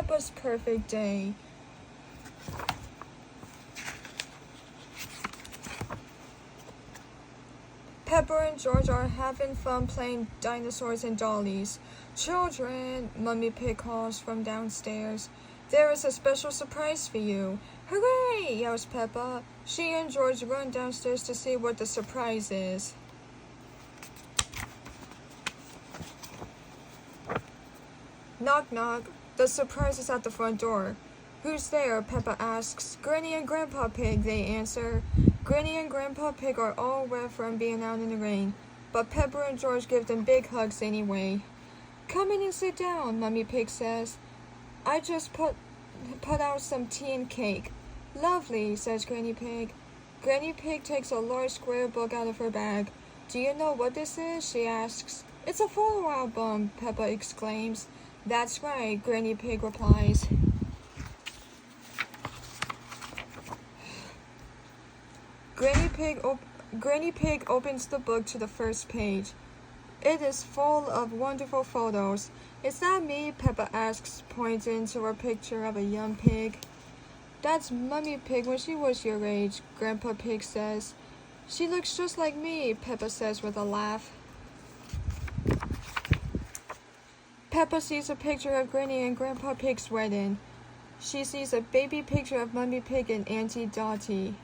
Peppa's perfect day. Peppa and George are having fun playing dinosaurs and dollies. Children, Mummy Pig calls from downstairs. There is a special surprise for you. Hooray! Yells Peppa. She and George run downstairs to see what the surprise is. Knock knock. The surprise is at the front door. Who's there? Peppa asks. Granny and Grandpa Pig, they answer. Granny and Grandpa Pig are all wet from being out in the rain, but Peppa and George give them big hugs anyway. Come in and sit down, Mummy Pig says. I just put out some tea and cake. Lovely, says Granny Pig. Granny Pig takes a large square book out of her bag. Do you know what this is? She asks. It's a photo album, Peppa exclaims. That's right, Granny Pig replies. Granny Pig opens the book to the first page. It is full of wonderful photos. Is that me? Peppa asks, pointing to a picture of a young pig. That's Mummy Pig when she was your age, Grandpa Pig says. She looks just like me, Peppa says with a laugh. Peppa sees a picture of Granny and Grandpa Pig's wedding. She sees a baby picture of Mummy Pig and Auntie Dottie.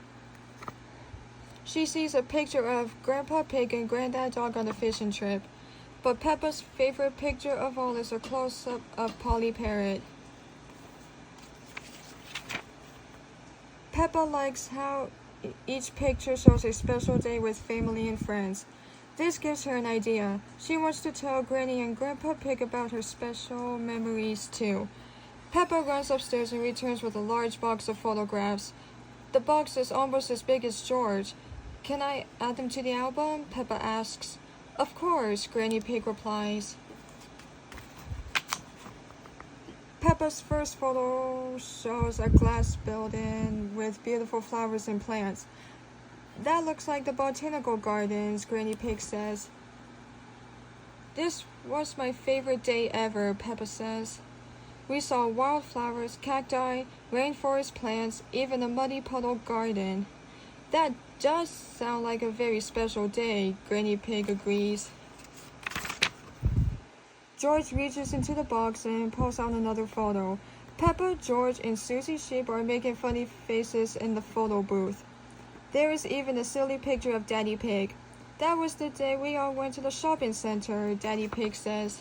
She sees a picture of Grandpa Pig and Granddad Dog on a fishing trip. But Peppa's favorite picture of all is a close-up of Polly Parrot. Peppa likes how each picture shows a special day with family and friends. This gives her an idea. She wants to tell Granny and Grandpa Pig about her special memories too. Peppa runs upstairs and returns with a large box of photographs. The box is almost as big as George. Can I add them to the album? Peppa asks. Of course, Granny Pig replies. Peppa's first photo shows a glass building with beautiful flowers and plants. That looks like the botanical gardens, Granny Pig says. This was my favorite day ever, Peppa says. We saw wildflowers, cacti, rainforest plants, even a muddy puddle garden. That does sound like a very special day, Granny Pig agrees. George reaches into the box and pulls out another photo. Peppa, George, and Susie Sheep are making funny faces in the photo booth. There is even a silly picture of Daddy Pig. That was the day we all went to the shopping center, Daddy Pig says.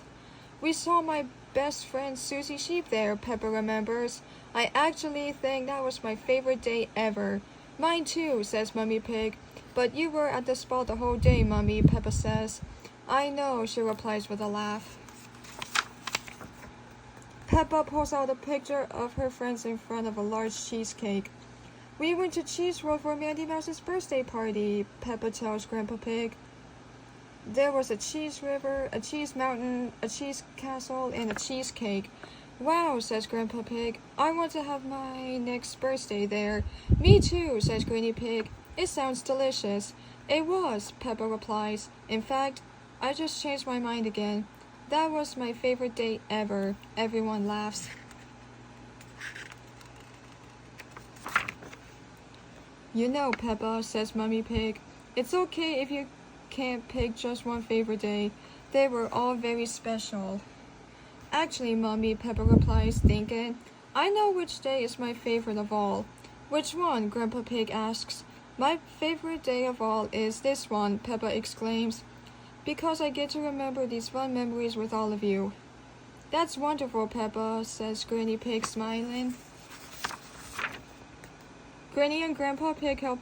We saw my best friend Susie Sheep there, Peppa remembers. I actually think that was my favorite day ever. Mine too, says Mummy Pig. But you were at the spa the whole day, Mummy, Peppa says. I know, she replies with a laugh. Peppa pulls out a picture of her friends in front of a large cheesecake. We went to Cheese World for Mandy Mouse's birthday party, Peppa tells Grandpa Pig. There was a cheese river, a cheese mountain, a cheese castle, and a cheesecake. Wow, says Grandpa Pig. I want to have my next birthday there. Me too, says Granny Pig. It sounds delicious. It was, Peppa replies. In fact, I just changed my mind again. That was my favorite day ever. Everyone laughs. You know, Peppa, says Mummy Pig, it's okay if you can't pick just one favorite day. They were all very special. Actually, Mummy, Peppa replies, thinking, I know which day is my favorite of all. Which one? Grandpa Pig asks. My favorite day of all is this one, Peppa exclaims, because I get to remember these fun memories with all of you. That's wonderful, Peppa, says Granny Pig, smiling. Granny and Grandpa Pig help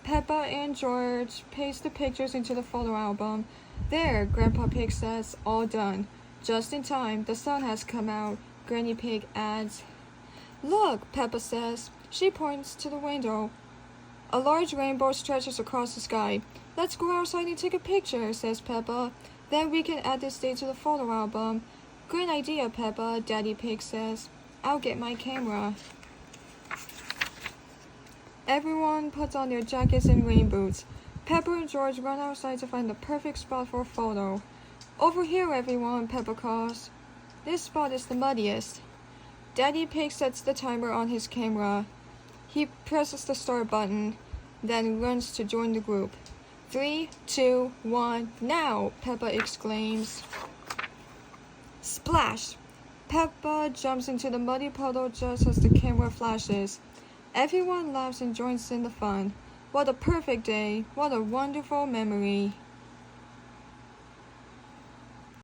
Peppa and George paste the pictures into the photo album. There, Grandpa Pig says, all done. Just in time, the sun has come out, Granny Pig adds. Look, Peppa says. She points to the window. A large rainbow stretches across the sky. Let's go outside and take a picture, says Peppa. Then we can add this day to the photo album. Great idea, Peppa, Daddy Pig says. I'll get my camera. Everyone puts on their jackets and rain boots. Peppa and George run outside to find the perfect spot for a photo. Over here, everyone, Peppa calls. This spot is the muddiest. Daddy Pig sets the timer on his camera. He presses the start button, then runs to join the group. 3, 2, 1, now! Peppa exclaims. Splash! Peppa jumps into the muddy puddle just as the camera flashes. Everyone laughs and joins in the fun. What a perfect day! What a wonderful memory!